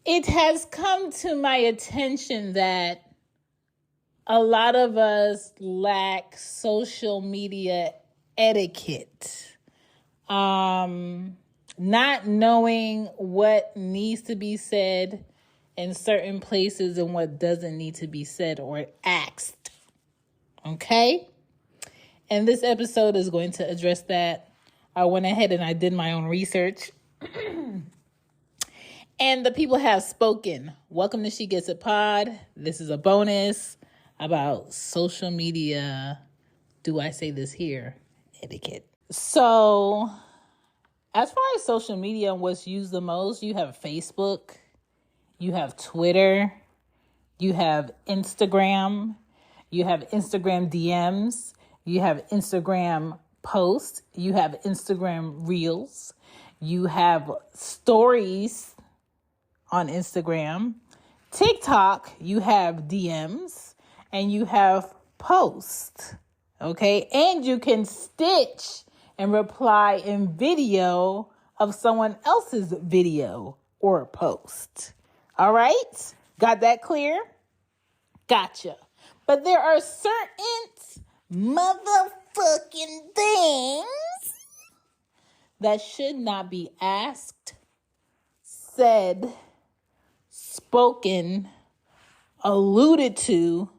It has come to my attention that a lot of us lack social media etiquette. Not knowing what needs to be said in certain places and what doesn't need to be said or asked. Okay? And this episode is going to address that. I went ahead and I did my own research. And the people have spoken. Welcome to She Gets It Pod. This is a bonus about social media. Do I say this here? Etiquette. So, as far as social media and what's used the most, you have Facebook, you have Twitter, you have Instagram, you have Instagram DMs, you have Instagram posts, you have Instagram Reels, you have stories on Instagram, TikTok, you have DMs, and you have posts, okay? And you can stitch and reply in video of someone else's video or post. All right? Got that clear? Gotcha. But there are certain motherfucking things that should not be asked, said, spoken, alluded to,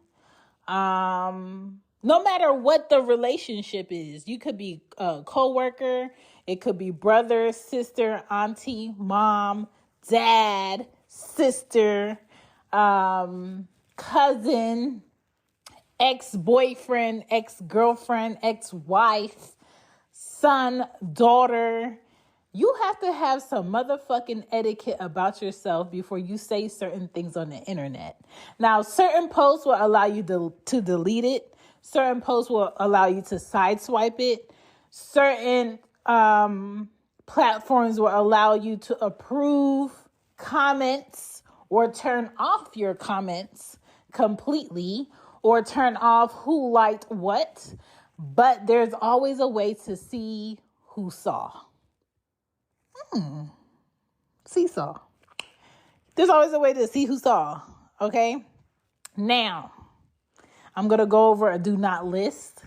no matter what the relationship is. You could be a coworker, it could be brother, sister, auntie, mom, dad, sister, cousin, ex-boyfriend, ex-girlfriend, ex-wife, son, daughter. You have to have some motherfucking etiquette about yourself before you say certain things on the internet. Now, certain posts will allow you to delete it. Certain posts will allow you to sideswipe it. Certain platforms will allow you to approve comments or turn off your comments completely or turn off who liked what. But there's always a way to see who saw. Seesaw. There's always a way to see who saw, okay? Now, I'm going to go over a do not list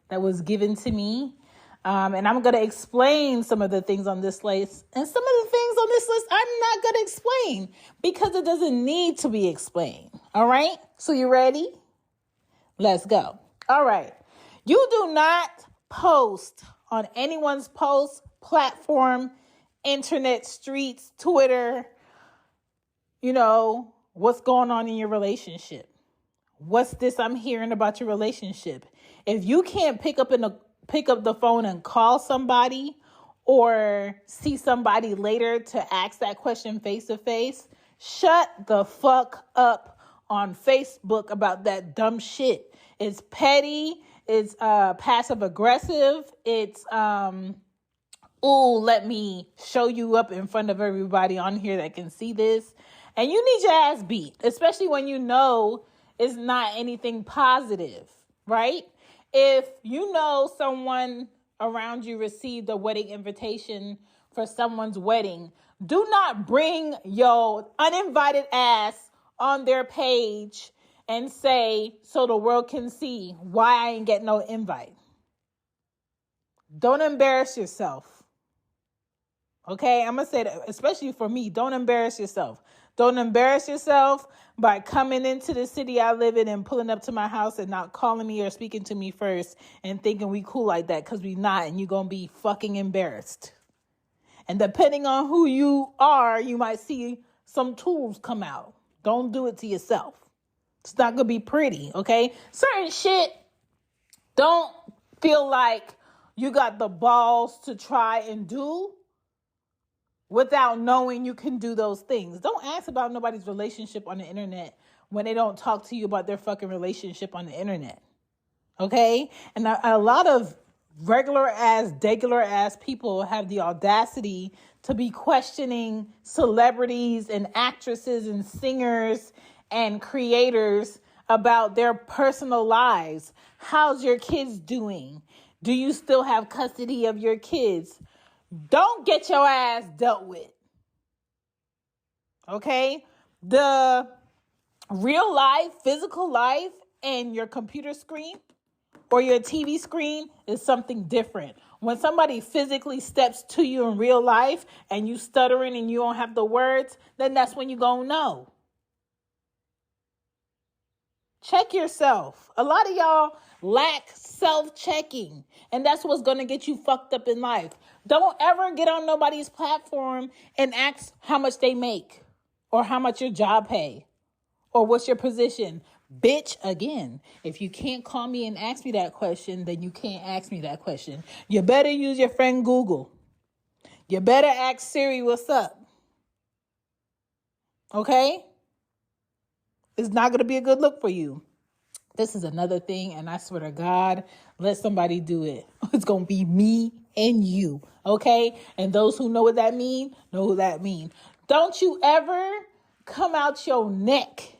that was given to me. And I'm going to explain some of the things on this list. And some of the things on this list I'm not going to explain because it doesn't need to be explained, all right? So you ready? Let's go. All right. You do not post on anyone's post platform, internet streets, Twitter, what's going on in your relationship. What's this I'm hearing about your relationship? If you can't pick up the phone and call somebody or see somebody later to ask that question face to face, shut the fuck up on Facebook about that dumb shit. It's petty. It's passive aggressive. It's let me show you up in front of everybody on here that can see this. And you need your ass beat, especially when you know it's not anything positive, right? If you know someone around you received a wedding invitation for someone's wedding, do not bring your uninvited ass on their page and say, so the world can see why I ain't get no invite. Don't embarrass yourself. Okay, I'm going to say that, especially for me, don't embarrass yourself. Don't embarrass yourself by coming into the city I live in and pulling up to my house and not calling me or speaking to me first and thinking we cool like that, because we not, and you're going to be fucking embarrassed. And depending on who you are, you might see some tools come out. Don't do it to yourself. It's not going to be pretty, okay? Certain shit, don't feel like you got the balls to try and do without knowing you can do those things. Don't ask about nobody's relationship on the internet when they don't talk to you about their fucking relationship on the internet. Okay? And a lot of regular ass people have the audacity to be questioning celebrities and actresses and singers and creators about their personal lives. How's your kids doing? Do you still have custody of your kids? Don't get your ass dealt with. Okay? The real life, physical life, and your computer screen or your TV screen is something different. When somebody physically steps to you in real life and you stuttering and you don't have the words, then that's when you gonna know. Check yourself. A lot of y'all lack self-checking, and that's what's going to get you fucked up in life. Don't ever get on nobody's platform and ask how much they make or how much your job pay or what's your position. Bitch, again, if you can't call me and ask me that question, then you can't ask me that question. You better use your friend Google. You better ask Siri what's up. Okay? It's not going to be a good look for you. This is another thing, and I swear to God, let somebody do it. It's going to be me and you, okay? And those who know what that means, know what that means. Don't you ever come out your neck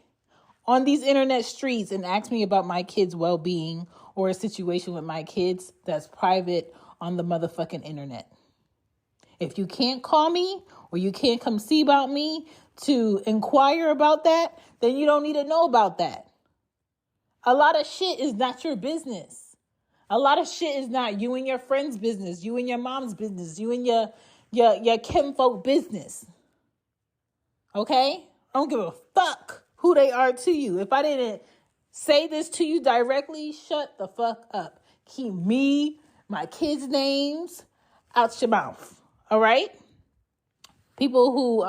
on these internet streets and ask me about my kids' well-being or a situation with my kids that's private on the motherfucking internet. If you can't call me or you can't come see about me to inquire about that, then you don't need to know about that. A lot of shit is not your business. A lot of shit is not you and your friend's business, you and your mom's business, you and your kinfolk business. Okay? I don't give a fuck who they are to you. If I didn't say this to you directly, shut the fuck up. Keep me, my kids' names out your mouth. All right? People who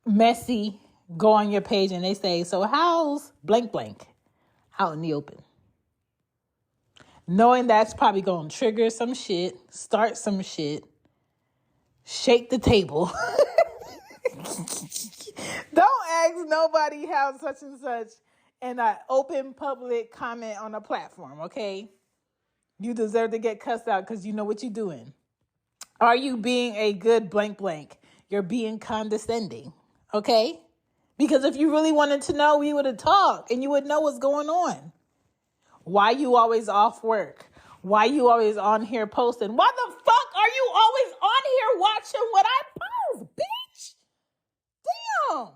messy go on your page and they say, so how's blank blank out in the open? Knowing that's probably going to trigger some shit, start some shit, shake the table. Don't ask nobody how such and such in an open public comment on a platform, okay? You deserve to get cussed out because you know what you're doing. Are you being a good blank blank? You're being condescending, okay? Because if you really wanted to know, we would have talked and you would know what's going on. Why you always off work? Why you always on here posting? Why the fuck are you always on here watching what I post, bitch? Damn.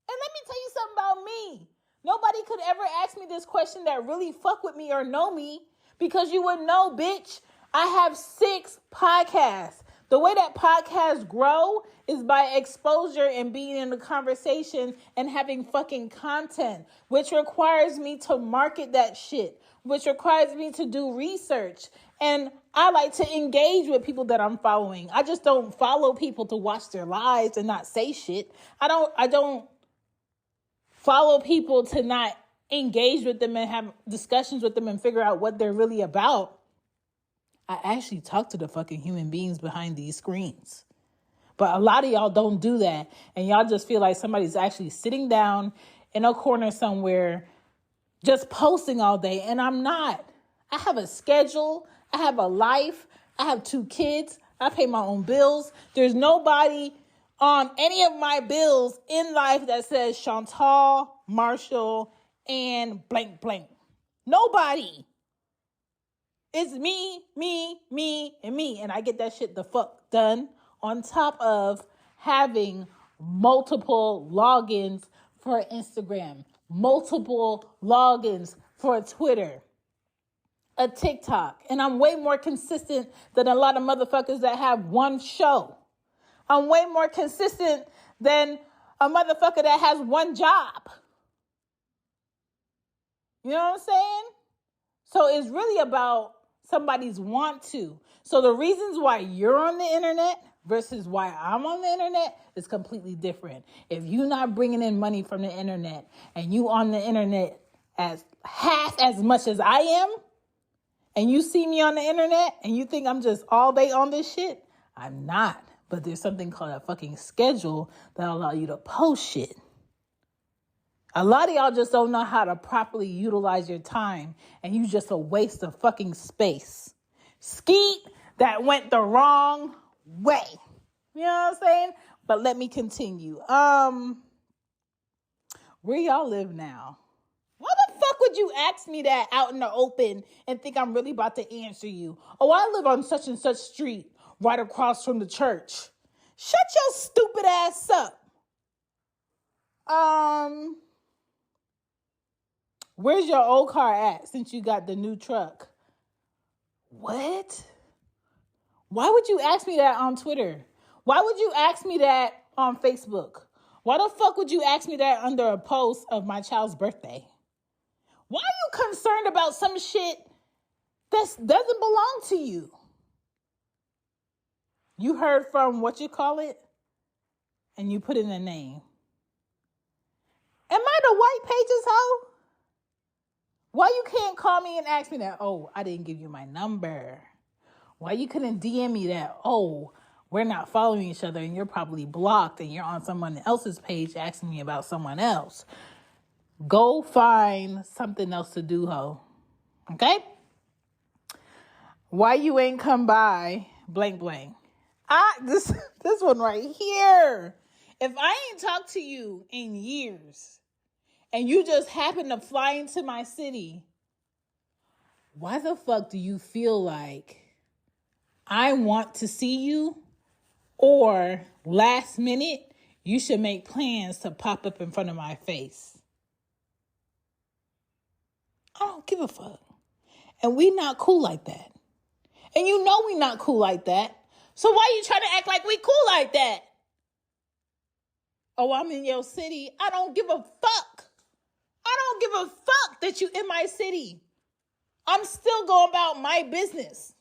And let me tell you something about me. Nobody could ever ask me this question that really fuck with me or know me because you would know, bitch. I have 6 podcasts. The way that podcasts grow is by exposure and being in the conversation and having fucking content, which requires me to market that shit, which requires me to do research. And I like to engage with people that I'm following. I just don't follow people to watch their lives and not say shit. I don't follow people to not engage with them and have discussions with them and figure out what they're really about. I actually talk to the fucking human beings behind these screens. But a lot of y'all don't do that. And y'all just feel like somebody's actually sitting down in a corner somewhere just posting all day. And I'm not. I have a schedule. I have a life. I have 2 kids. I pay my own bills. There's nobody on any of my bills in life that says Chantal, Marshall, and blank blank. Nobody. It's me, and me. And I get that shit the fuck done on top of having multiple logins for Instagram, multiple logins for Twitter, a TikTok. And I'm way more consistent than a lot of motherfuckers that have one show. I'm way more consistent than a motherfucker that has one job. You know what I'm saying? So it's really about somebody's want to. So the reasons why you're on the internet versus why I'm on the internet is completely different. If you're not bringing in money from the internet and you on the internet as half as much as I am, and you see me on the internet and you think I'm just all day on this shit, I'm not. But there's something called a fucking schedule that allow you to post shit. A lot of y'all just don't know how to properly utilize your time, and you just a waste of fucking space. Skeet, that went the wrong way. You know what I'm saying? But let me continue. Where y'all live now? Why the fuck would you ask me that out in the open and think I'm really about to answer you? Oh, I live on such and such street right across from the church. Shut your ass up. Where's your old car at since you got the new truck? What? Why would you ask me that on Twitter? Why would you ask me that on Facebook? Why the fuck would you ask me that under a post of my child's birthday? Why are you concerned about some shit that doesn't belong to you? You heard from what you call it, and you put in a name. Am I the white pages hoe? Why you can't call me and ask me that? Oh, I didn't give you my number. Why you couldn't DM me that? Oh, we're not following each other and you're probably blocked and you're on someone else's page asking me about someone else. Go find something else to do, ho. Okay? Why you ain't come by blank blank? This one right here. If I ain't talked to you in years and you just happen to fly into my city, why the fuck do you feel like I want to see you, or last minute you should make plans to pop up in front of my face? I don't give a fuck. And we not cool like that. And you know we not cool like that. So why you trying to act like we cool like that? Oh, I'm in your city. I don't give a fuck. I don't give a fuck that you in my city. I'm still going about my business.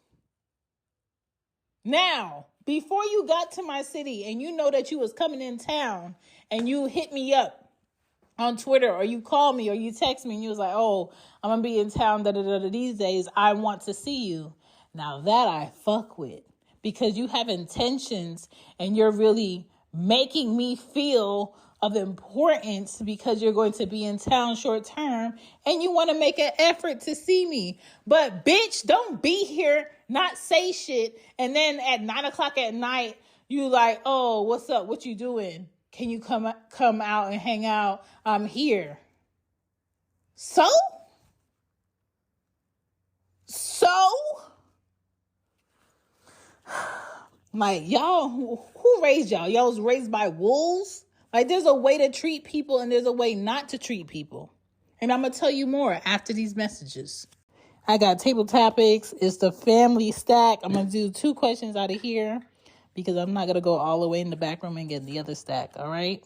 Now, before you got to my city and you know that you was coming in town and you hit me up on Twitter or you called me or you text me and you was like, oh, I'm going to be in town these days. I want to see you. Now that I fuck with, because you have intentions and you're really making me feel of importance because you're going to be in town short term and you want to make an effort to see me. But bitch, don't be here, not say shit. And then at 9:00 at night, you like, oh, what's up? What you doing? Can you come out and hang out? I'm here. So? Like, y'all, who raised y'all? Y'all was raised by wolves? Like, there's a way to treat people and there's a way not to treat people. And I'm going to tell you more after these messages. I got table topics. It's the family stack. I'm going to do 2 questions out of here because I'm not going to go all the way in the back room and get the other stack. All right.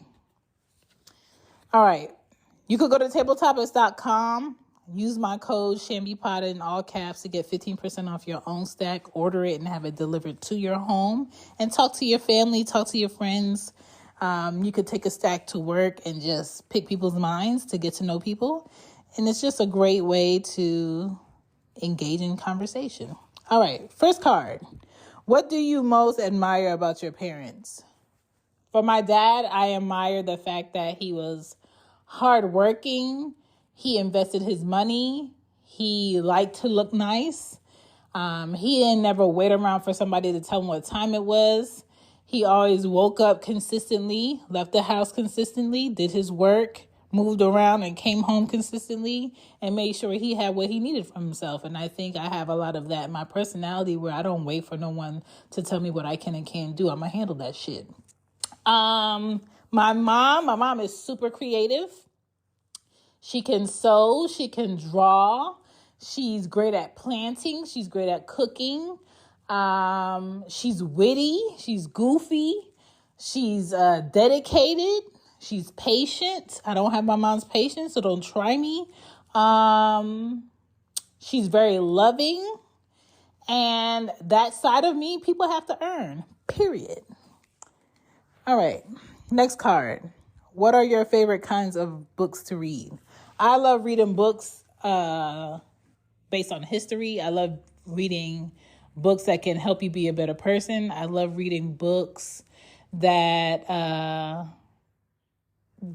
You could go to tabletopics.com. Use my code ShambiPotta in all caps to get 15% off your own stack. Order it and have it delivered to your home. And talk to your family, talk to your friends. You could take a stack to work and just pick people's minds to get to know people. And it's just a great way to engage in conversation. All right, first card. What do you most admire about your parents? For my dad, I admire the fact that he was hardworking. He invested his money. He liked to look nice. He didn't never wait around for somebody to tell him what time it was. He always woke up consistently, left the house consistently, did his work, moved around and came home consistently, and made sure he had what he needed from himself. And I think I have a lot of that in my personality where I don't wait for no one to tell me what I can and can't do. I'm going to handle that shit. My mom is super creative. She can sew, she can draw, she's great at planting, she's great at cooking, she's witty, she's goofy, she's dedicated, she's patient. I don't have my mom's patience, so don't try me. She's very loving, and that side of me, people have to earn, period. All right, next card. What are your favorite kinds of books to read? I love reading books based on history. I love reading books that can help you be a better person. I love reading books that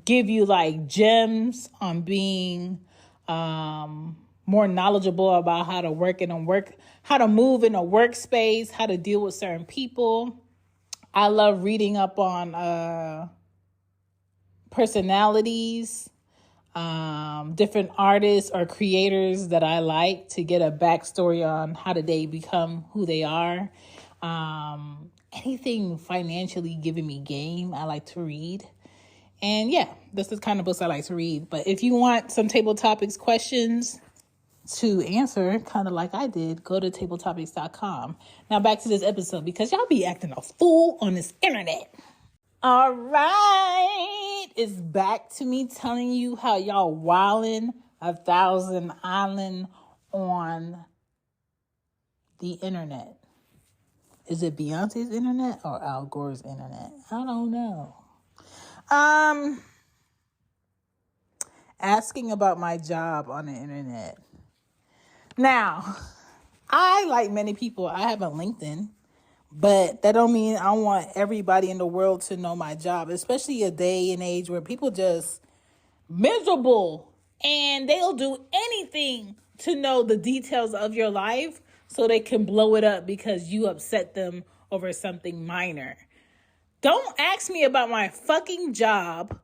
give you like gems on being more knowledgeable about how to how to move in a workspace, how to deal with certain people. I love reading up on personalities, different artists or creators that I like to get a backstory on how did they become who they are. anything financially giving me game, I like to read. And yeah, this is the kind of books I like to read. But if you want some table topics questions to answer, kind of like I did, go to tabletopics.com. Now back to this episode, because y'all be acting a fool on this internet. All right, it's back to me telling you how y'all wildin' 1,000 Island on the internet. Is it Beyonce's internet or Al Gore's internet? I don't know. Asking about my job on the internet. Now, I, like many people, I have a LinkedIn, but that don't mean I want everybody in the world to know my job, especially a day and age where people just miserable and they'll do anything to know the details of your life so they can blow it up because you upset them over something minor. Don't ask me about my fucking job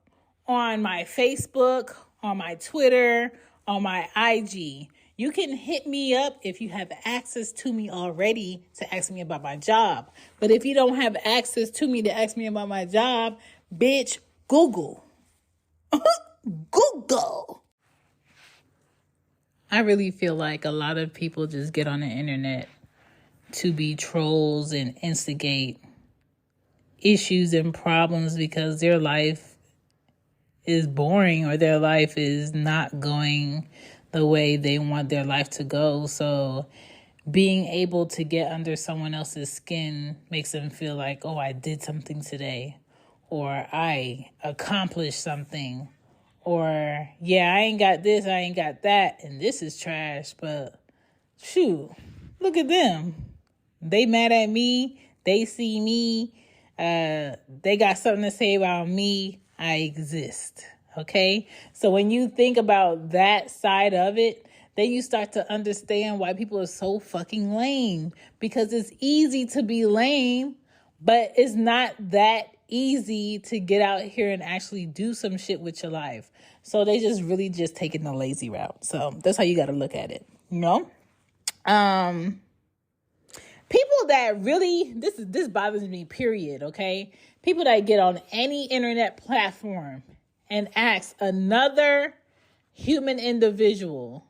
on my Facebook, on my Twitter, on my IG. You can hit me up if you have access to me already to ask me about my job. But if you don't have access to me to ask me about my job, bitch, Google. Google. I really feel like a lot of people just get on the internet to be trolls and instigate issues and problems because their life is boring or their life is not going the way they want their life to go. So being able to get under someone else's skin makes them feel like, oh, I did something today, or I accomplished something, or yeah, I ain't got this, I ain't got that, and this is trash, but shoot, look at them. They mad at me, they see me, they got something to say about me, I exist. Okay? So when you think about that side of it, then you start to understand why people are so fucking lame. Because it's easy to be lame, but it's not that easy to get out here and actually do some shit with your life. So they just really just taking the lazy route. So that's how you got to look at it. You know? People that really, this bothers me, period, okay? People that get on any internet platform and ask another human individual,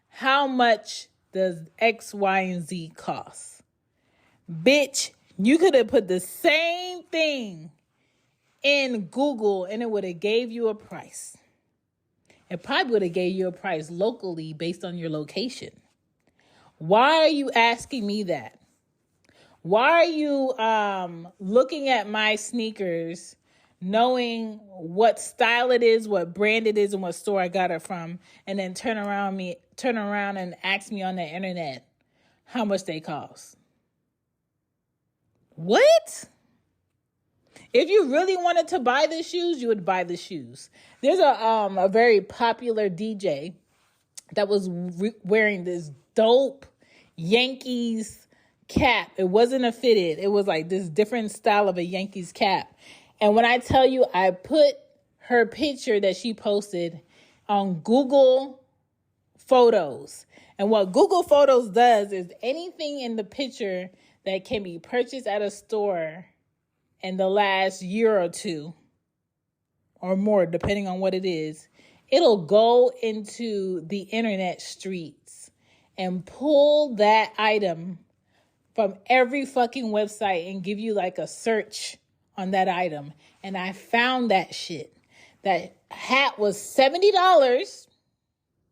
how much does X, Y, and Z cost? Bitch, you could have put the same thing in Google and it would have gave you a price. It probably would have gave you a price locally based on your location. Why are you asking me that? Why are you looking at my sneakers, knowing what style it is, what brand it is, and what store I got it from, and then turn around and ask me on the internet how much they cost? What? If you really wanted to buy the shoes, you would buy the shoes. There's a very popular DJ that was wearing this dope Yankees cap. It wasn't a fitted. It was like this different style of a Yankees cap. And when I tell you, I put her picture that she posted on Google Photos. And what Google Photos does is anything in the picture that can be purchased at a store in the last year or two or more, depending on what it is, it'll go into the internet streets and pull that item from every fucking website and give you like a search on that item. And I found that shit. That hat was $70,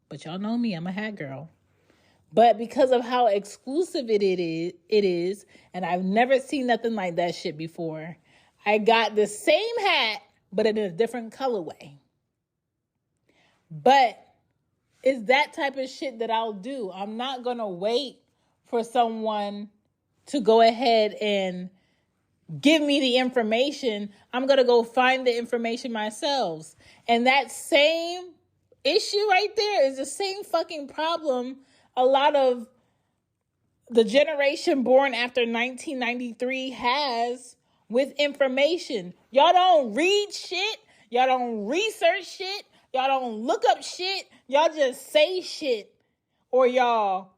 but y'all know me, I'm a hat girl. But because of how exclusive it is, and I've never seen nothing like that shit before, I got the same hat, but in a different colorway. But it's that type of shit that I'll do. I'm not going to wait for someone to go ahead and give me the information. I'm going to go find the information myself. And that same issue right there is the same fucking problem a lot of the generation born after 1993 has with information. Y'all don't read shit. Y'all don't research shit. Y'all don't look up shit. Y'all just say shit. Or y'all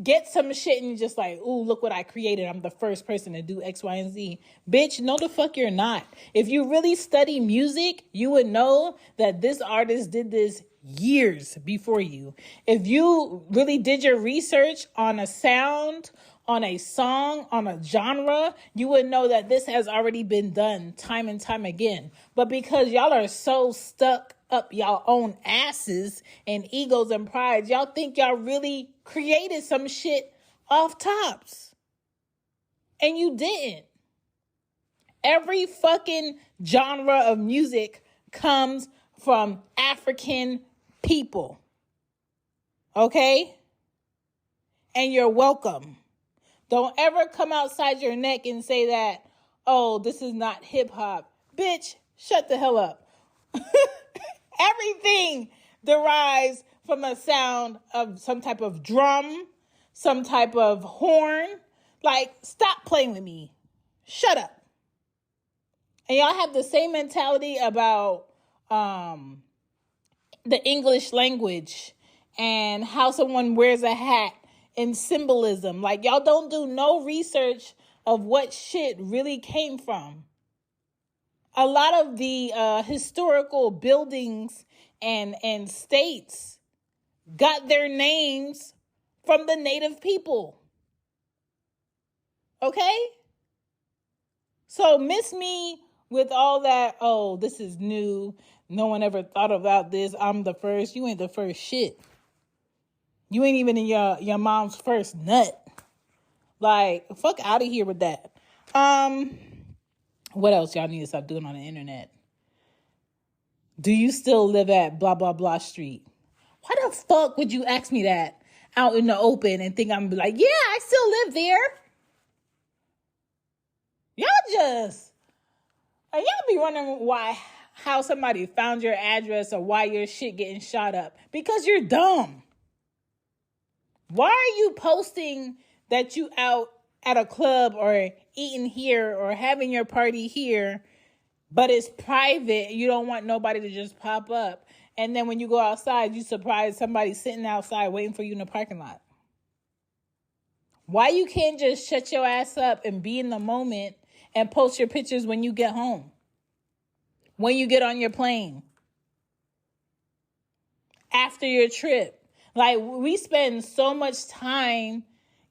get some shit and you're just like, ooh, look what I created. I'm the first person to do X, Y, and Z. Bitch, no the fuck you're not. If you really study music, you would know that this artist did this years before you. If you really did your research on a sound, on a song, on a genre, you would know that this has already been done time and time again. But because y'all are so stuck up y'all own asses and egos and pride, y'all think y'all really created some shit off tops. And you didn't. Every fucking genre of music comes from African people. Okay? And you're welcome. Don't ever come outside your neck and say that, oh, this is not hip hop. Bitch, shut the hell up. Everything derives from a sound of some type of drum, some type of horn. Like, stop playing with me. Shut up. And y'all have the same mentality about the English language and how someone wears a hat and symbolism. Like, y'all don't do no research of what shit really came from. A lot of the historical buildings and states got their names from the native people. Okay? So miss me with all that, oh, this is new. No one ever thought about this. I'm the first. You ain't the first shit. You ain't even in your mom's first nut. Like, fuck out of here with that. What else y'all need to stop doing on the internet? Do you still live at blah, blah, blah street? Why the fuck would you ask me that out in the open and think I'm like, yeah, I still live there? Y'all be wondering how somebody found your address or why your shit getting shot up. Because you're dumb. Why are you posting that you out at a club or eating here or having your party here, but it's private? You don't want nobody to just pop up. And then when you go outside, you surprise somebody sitting outside waiting for you in the parking lot. Why you can't just shut your ass up and be in the moment and post your pictures when you get home? When you get on your plane? After your trip? Like, we spend so much time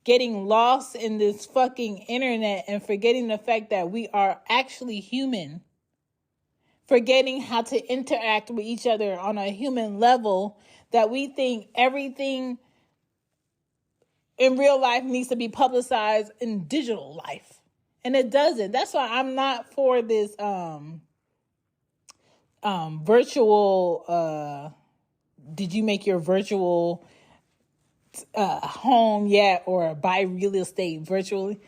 getting lost in this fucking internet and forgetting the fact that we are actually human. Forgetting how to interact with each other on a human level, that we think everything in real life needs to be publicized in digital life. And it doesn't. That's why I'm not for this virtual did you make your virtual home yet, or buy real estate virtually?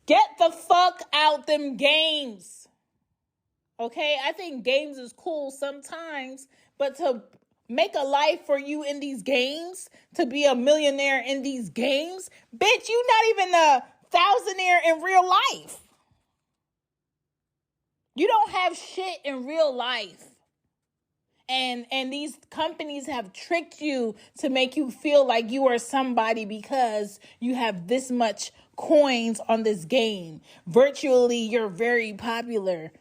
Get the fuck out them games. Okay, I think games is cool sometimes, but to make a life for you in these games, to be a millionaire in these games, bitch, you not even a thousandaire in real life. You don't have shit in real life. And these companies have tricked you to make you feel like you are somebody because you have this much coins on this game. Virtually, you're very popular.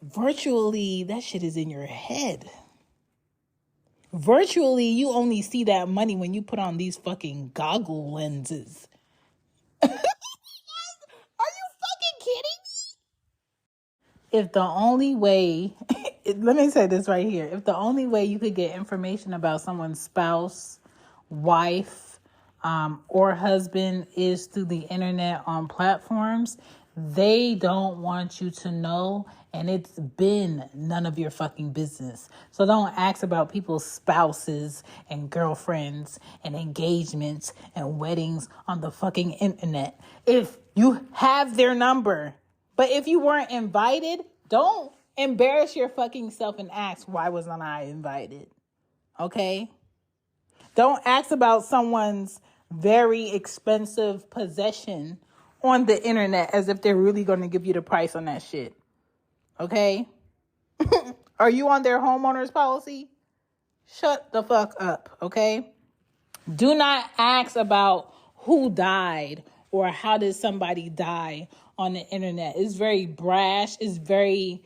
Virtually, that shit is in your head. Virtually, you only see that money when you put on these fucking goggle lenses. Are you fucking kidding me? If the only way, let me say this right here. If the only way you could get information about someone's spouse, wife, or husband is through the internet on platforms, they don't want you to know, and it's been none of your fucking business. So don't ask about people's spouses and girlfriends and engagements and weddings on the fucking internet if you have their number. But if you weren't invited, don't embarrass your fucking self and ask, why wasn't I invited? Okay? Don't ask about someone's very expensive possession on the internet as if they're really going to give you the price on that shit. Okay? Are you on their homeowner's policy? Shut the fuck up, okay? Do not ask about who died or how did somebody die on the internet. It's very brash. It's very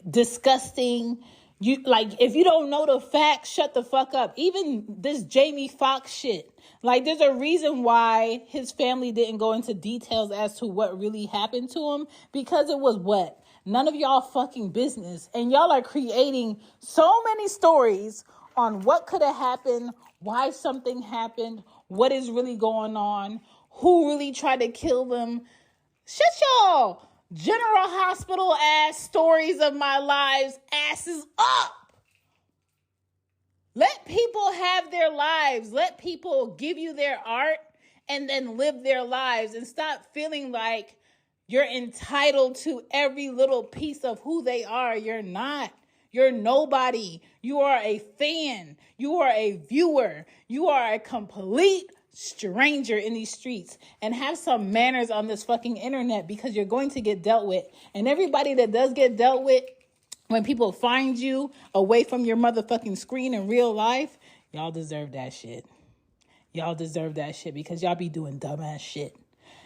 disgusting. You if you don't know the facts, shut the fuck up. Even this Jamie Foxx shit. There's a reason why his family didn't go into details as to what really happened to him, because it was what? None of y'all fucking business. And y'all are creating so many stories on what could have happened, why something happened, what is really going on, who really tried to kill them. Shut y'all General Hospital ass stories of my lives asses up. Let people have their lives. Let people give you their art and then live their lives, and stop feeling like you're entitled to every little piece of who they are. You're not. You're nobody. You are a fan. You are a viewer. You are a complete stranger in these streets. And have some manners on this fucking internet, because you're going to get dealt with. And everybody that does get dealt with, when people find you away from your motherfucking screen in real life, y'all deserve that shit. Y'all deserve that shit, because y'all be doing dumbass shit.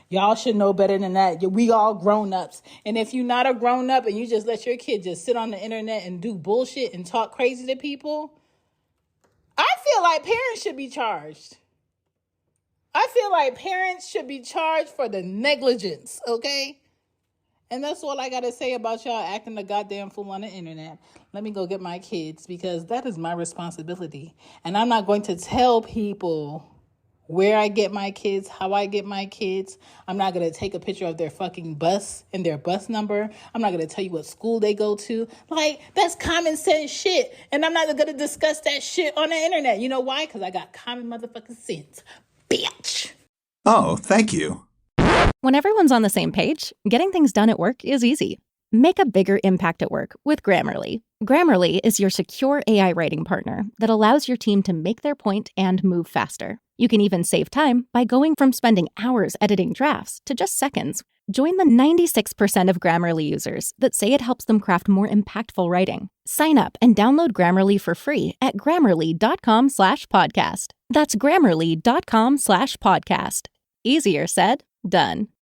Y'all should know better than that. We all grown-ups. And if you're not a grown-up and you just let your kid just sit on the internet and do bullshit and talk crazy to people, I feel like parents should be charged. I feel like parents should be charged for the negligence, okay? And that's all I got to say about y'all acting a goddamn fool on the internet. Let me go get my kids, because that is my responsibility. And I'm not going to tell people where I get my kids, how I get my kids. I'm not going to take a picture of their fucking bus and their bus number. I'm not going to tell you what school they go to. That's common sense shit. And I'm not going to discuss that shit on the internet. You know why? Because I got common motherfucking sense. Bitch. Oh, thank you. When everyone's on the same page, getting things done at work is easy. Make a bigger impact at work with Grammarly. Grammarly is your secure AI writing partner that allows your team to make their point and move faster. You can even save time by going from spending hours editing drafts to just seconds. Join the 96% of Grammarly users that say it helps them craft more impactful writing. Sign up and download Grammarly for free at Grammarly.com/podcast. That's Grammarly.com/podcast. Easier said, done.